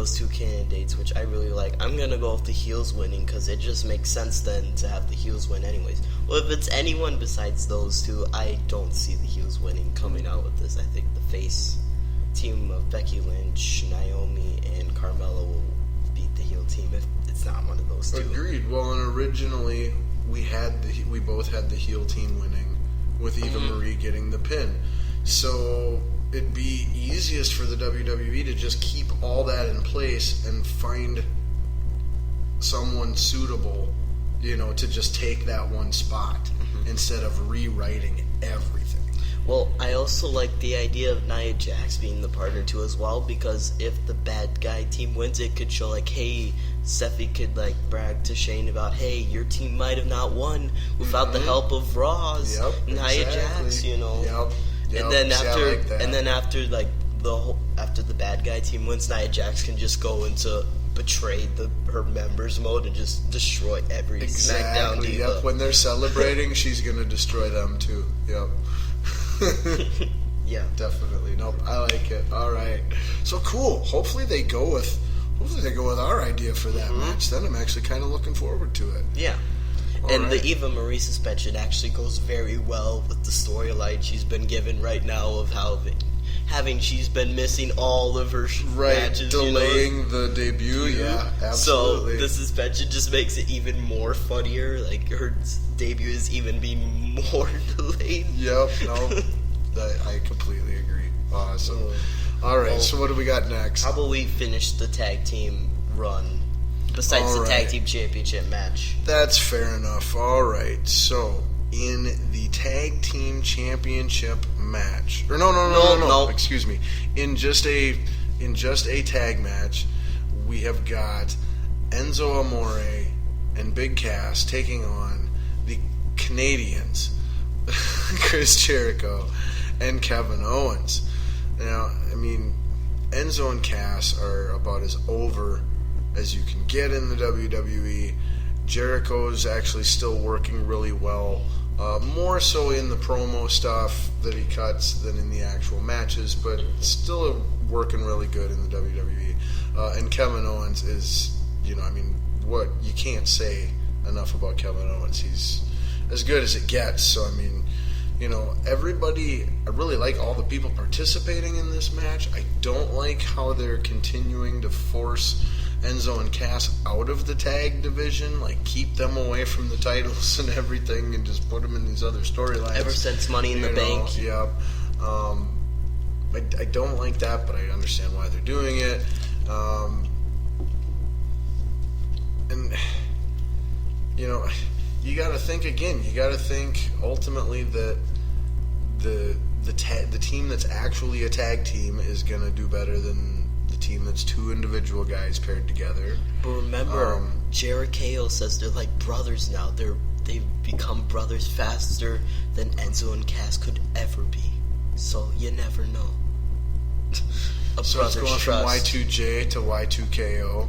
those two candidates, which I really like. I'm gonna go with the heels winning because it just makes sense then to have the heels win anyways. Well, if it's anyone besides those two, I don't see the heels winning coming out with this. I think the face team of Becky Lynch, Naomi, and Carmella will beat the heel team if it's not one of those two. Agreed. Well, and originally we both had the heel team winning, with Eva Marie getting the pin. So it'd be easiest for the WWE to just keep all that in place and find someone suitable, to just take that one spot instead of rewriting everything. Well, I also like the idea of Nia Jax being the partner too as well, because if the bad guy team wins, it could show hey, Steffi could brag to Shane about, hey, your team might have not won without the help of Raw's Nia Jax, Yep. And then after after the bad guy team wins, Nia Jax can just go into betray her members mode and just destroy every SmackDown diva. Yep. When they're celebrating, she's gonna destroy them too. Yep. Yeah, definitely. Nope, I like it. All right, so cool. Hopefully they go with our idea for that match. Then I'm actually kind of looking forward to it. Yeah. The Eva Marie suspension actually goes very well with the storyline she's been given right now of how she's been missing all of her matches. Delaying the debut, yeah, absolutely. So the suspension just makes it even more funnier. Her debut is even being more delayed. Yep, no, I completely agree. Awesome. All right, so what do we got next? How about we finish the tag team run? Besides the tag team championship match. That's fair enough. All right. So in the tag team championship match, or no. Excuse me. In just a tag match, we have got Enzo Amore and Big Cass taking on the Canadians, Chris Jericho and Kevin Owens. Now, I mean, Enzo and Cass are about as over as you can get in the WWE. Jericho's actually still working really well, more so in the promo stuff that he cuts than in the actual matches, but still working really good in the WWE. And Kevin Owens is, what you can't say enough about Kevin Owens. He's as good as it gets. So I mean, everybody, I really like all the people participating in this match. I don't like how they're continuing to force Enzo and Cass out of the tag division, keep them away from the titles and everything, and just put them in these other storylines. Ever since Money in the Bank. Yep. I don't like that, but I understand why they're doing it. And you got to think again. You got to think ultimately that the team that's actually a tag team is going to do better than the team that's two individual guys paired together. But remember, Jericho says they're like brothers now. They've become brothers faster than Enzo and Cass could ever be. So you never know. So it's going from Y2J to Y2KO.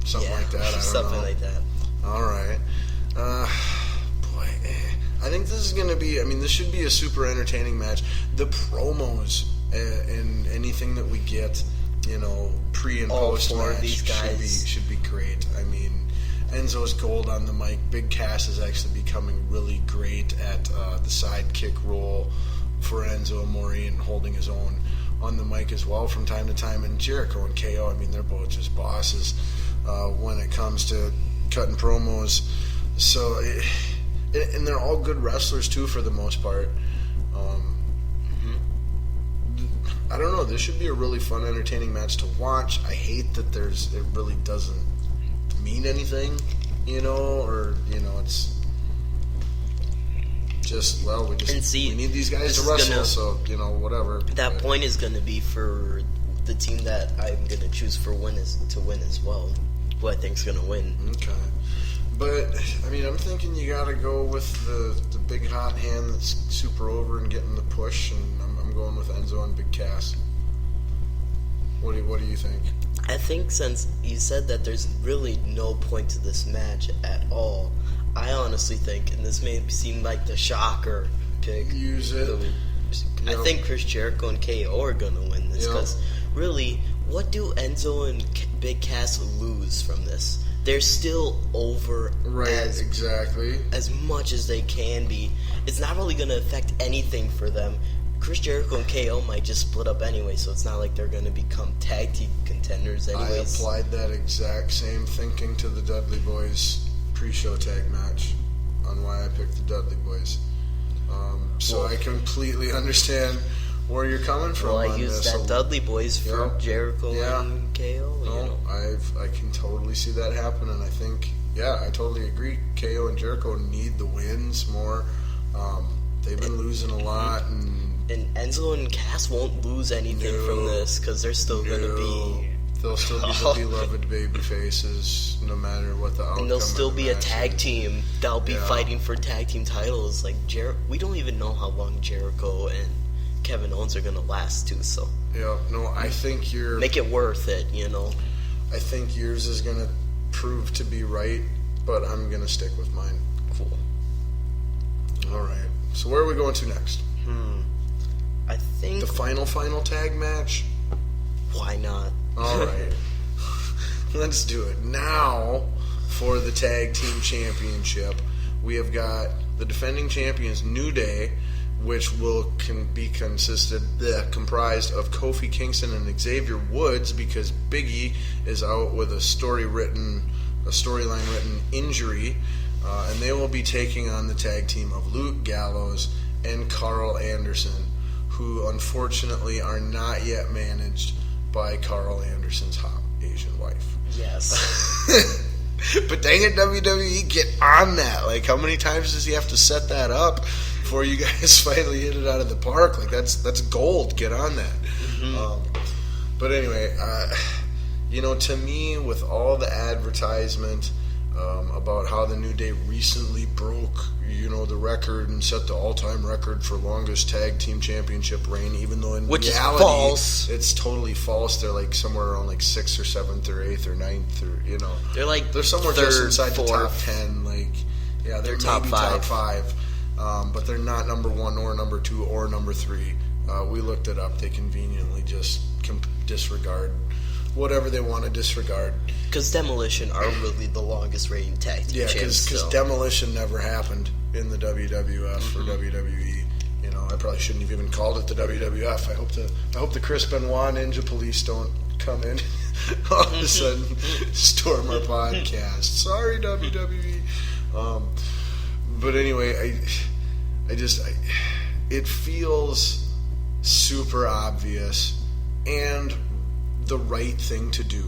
Something like that. I don't something know. Like that. All right. I think this is going to be, this should be a super entertaining match. The promos and anything that we get, pre and post match should be great. Enzo's gold on the mic. Big Cass is actually becoming really great at the sidekick role for Enzo Amore and holding his own on the mic as well from time to time. And Jericho and KO, they're both just bosses when it comes to cutting promos. So, and they're all good wrestlers too for the most part. I don't know. This should be a really fun, entertaining match to watch. I hate that it really doesn't mean anything, it's just, we need these guys to wrestle, so, whatever. That point is going to be for the team that I'm going to choose to win as well, who I think is going to win. Okay. But, I'm thinking you got to go with the big hot hand that's super over and getting the push, and I'm going with Enzo and Big Cass. What do you think? I think since you said that there's really no point to this match at all, I honestly think, and this may seem like the shocker pick, use it. I think Chris Jericho and KO are going to win this because really what do Enzo and Big Cass lose from this? They're still over exactly as much as they can be. It's not really going to affect anything for them. Chris Jericho and KO might just split up anyway, so it's not like they're going to become tag team contenders anyways. I applied that exact same thinking to the Dudley Boys pre-show tag match on why I picked the Dudley Boys. So I completely understand where you're coming from. Well, I on used this. that Dudley Boys for Jericho and KO. No, I can totally see that happen, and I think, I totally agree. KO and Jericho need the wins more. They've been losing a lot, and Enzo and Cass won't lose anything from this because they're still going to be. They'll still be the beloved baby faces, no matter what the outcome. And they'll still be a tag is. team that'll be fighting for tag team titles. Like we don't even know how long Jericho and Kevin Owens are gonna last too. So I think make it worth it. I think yours is gonna prove to be right, but I'm gonna stick with mine. Cool. All right. So where are we going to next? I think the final tag match. Why not? All right. Let's do it. Now, for the Tag Team Championship, we have got the defending champions, New Day, which can be comprised of Kofi Kingston and Xavier Woods, because Big E is out with a storyline written injury, and they will be taking on the tag team of Luke Gallows and Carl Anderson, who unfortunately are not yet managed by Carl Anderson's hot Asian wife. Yes. But dang it, WWE, get on that. Like, how many times does he have to set that up before you guys finally hit it out of the park? Like, that's gold. Get on that. But anyway, to me, with all the advertisement about how the New Day recently broke, the record and set the all-time record for longest tag team championship reign, even though in reality, is false. It's totally false. They're like somewhere around like 6th or 7th or 8th or 9th or they're somewhere third, just inside fourth. the top 10. Like, they're top five. But they're not number 1 or number 2 or number 3. We looked it up. They conveniently just disregard whatever they want to disregard. Because Demolition are really the longest reigning tag team champs. Because Demolition never happened in the WWF or WWE. I probably shouldn't have even called it the WWF. I hope the Chris Benoit Ninja Police don't come in all of a sudden storm our podcast. Sorry, WWE. But anyway, it feels super obvious and the right thing to do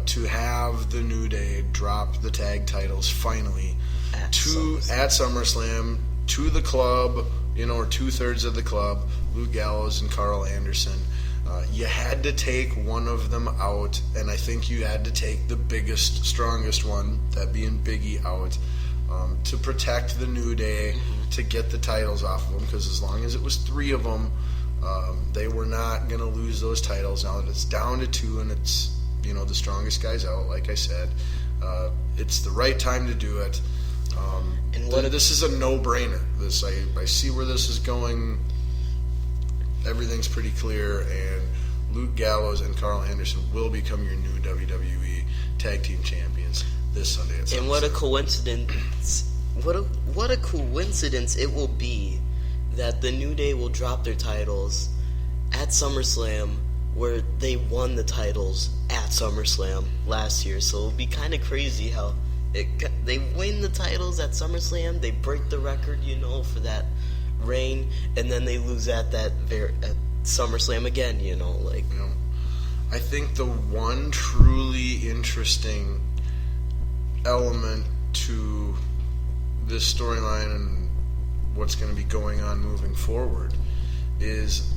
to have the New Day drop the tag titles finally at SummerSlam to the club, or 2/3 of the club, Luke Gallows and Carl Anderson. You had to take one of them out, and I think you had to take the biggest, strongest one, that being Big E, out to protect the New Day, to get the titles off of them, because as long as it was 3 of them, they were not going to lose those titles. Now that it's down to 2 and it's, the strongest guy's out, like I said, it's the right time to do it. This is a no-brainer. I see where this is going. Everything's pretty clear, and Luke Gallows and Carl Anderson will become your new WWE Tag Team Champions this Sunday at SummerSlam. And what a coincidence! What a coincidence it will be that the New Day will drop their titles at SummerSlam, where they won the titles at SummerSlam last year. So it'll be kind of crazy how they win the titles at SummerSlam, they break the record, for that reign, and then they lose at SummerSlam again, I think the one truly interesting element to this storyline and what's going to be going on moving forward is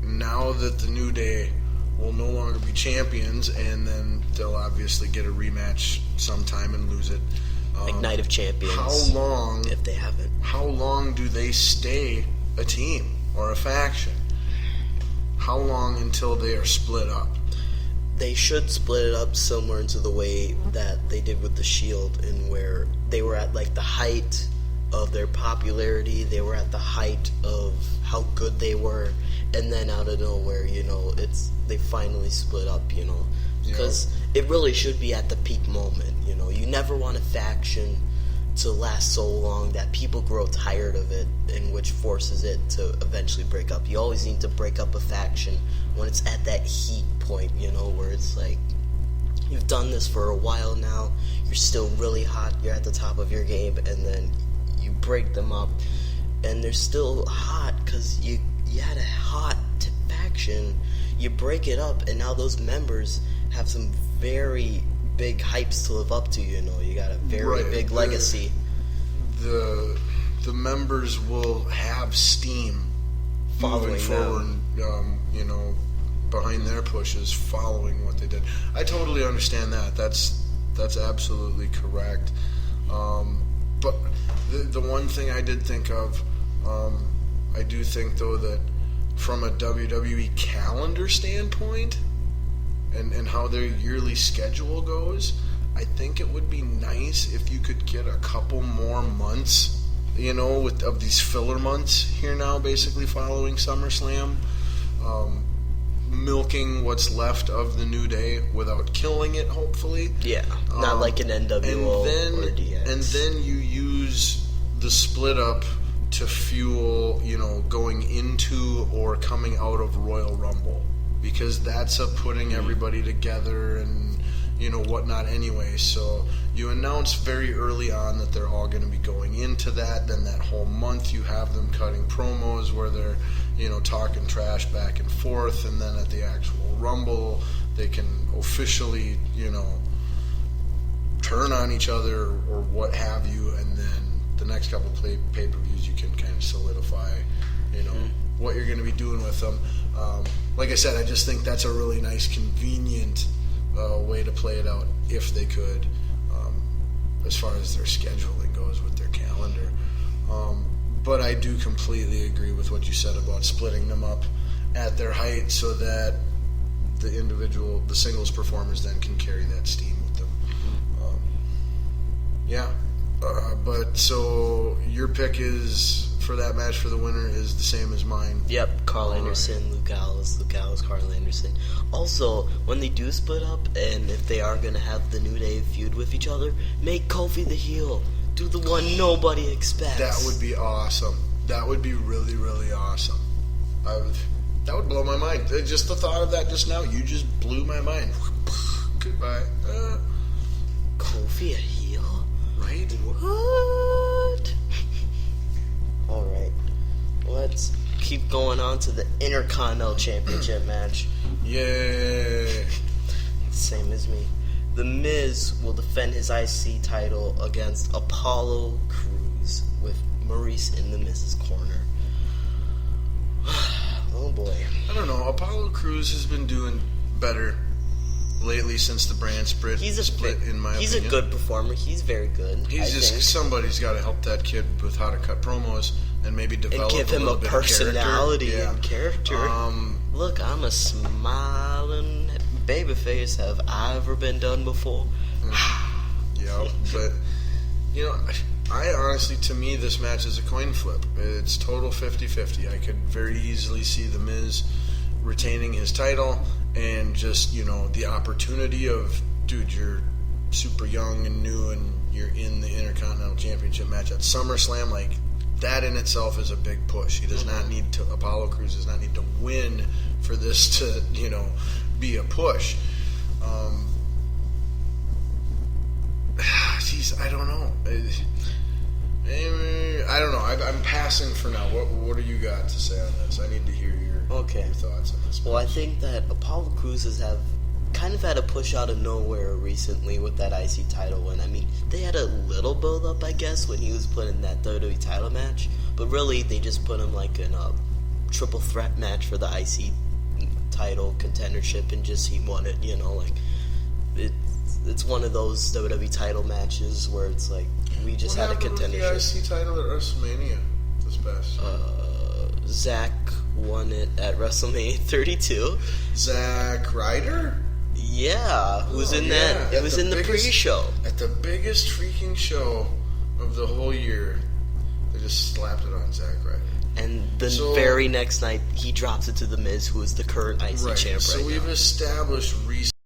now that the New Day will no longer be champions, and then they'll obviously get a rematch sometime and lose it. Like Night of Champions. How long, if they haven't? How long do they stay a team or a faction? How long until they are split up? They should split it up similar to the way that they did with the Shield, and where they were at like the height of their popularity. They were at the height of how good they were, and then out of nowhere, they finally split up, because it really should be at the peak moment. You never want a faction to last so long that people grow tired of it, and which forces it to eventually break up. You always need to break up a faction when it's at that heat point, where it's like, you've done this for a while now, you're still really hot, you're at the top of your game, and then you break them up, and they're still hot because you had a hot faction, you break it up, and now those members have some very big hypes to live up to, you got a very big legacy. The members will have steam following moving forward, behind their pushes, following what they did. I totally understand that. That's absolutely correct. But the one thing I did think of, I do think though that from a WWE calendar standpoint and how their yearly schedule goes, I think it would be nice if you could get a couple more months, of these filler months here now, basically following SummerSlam, milking what's left of the New Day without killing it, hopefully. Yeah, not like an NWO or DX. And then you use the split up to fuel, going into or coming out of Royal Rumble, because that's putting everybody together and whatnot anyway. So you announce very early on that they're all going to be going into that. Then that whole month you have them cutting promos where they're talking trash back and forth, and then at the actual Rumble they can officially turn on each other or what have you, and then the next couple pay-per-views you can kind of solidify what you're going to be doing with them. Like I said, I just think that's a really nice, convenient way to play it out if they could, as far as their scheduling goes with their calendar. But I do completely agree with what you said about splitting them up at their height so that the singles performers then can carry that steam with them. But so your pick is for that match for the winner is the same as mine. Yep, Carl Anderson, Luke Gallows, Carl Anderson. Also, when they do split up, and if they are going to have the New Day feud with each other, make Kofi the heel. Do the one nobody expects. That would be awesome. That would be really, really awesome. That would blow my mind. Just the thought of that just now, you just blew my mind. Goodbye. Kofi a heel? Right? What? Alright. Let's keep going on to the Intercontinental Championship match. Yay! Same as me. The Miz will defend his IC title against Apollo Crews with Maurice in the Miz's corner. Oh boy. I don't know. Apollo Crews has been doing better lately since the brand split. In my opinion, he's a good performer. He's very good. Somebody's got to help that kid with how to cut promos and maybe develop and give him a personality and character. Look, I'm a smiling babyface. Have I ever been done before? Yeah, but I honestly, to me, this match is a coin flip. It's total 50-50. I could very easily see The Miz retaining his title and just, the opportunity of, dude, you're super young and new and you're in the Intercontinental Championship match at SummerSlam. Like, that in itself is a big push. He does not need to, Apollo Crews does not need to win for this to, be a push. Geez, I don't know. I don't know. I'm passing for now. What do you got to say on this? I need to hear your thoughts on this. Well, I think that Apollo Crews have kind of had a push out of nowhere recently with that IC title win. I mean, they had a little build up, I guess, when he was put in that WWE title match, but really they just put him like in a triple threat match for the IC title contendership, and just he won it. It's one of those WWE title matches where it's like we just had a contendership. What happened with the IC title at WrestleMania this past year? Zach won it at WrestleMania 32. Zack Ryder? Yeah, who's in that? It was in the pre-show. At the biggest freaking show of the whole year. They just slapped it on Zack Ryder. And the very next night, he drops it to The Miz, who is the current IC champ right now. So we've established recently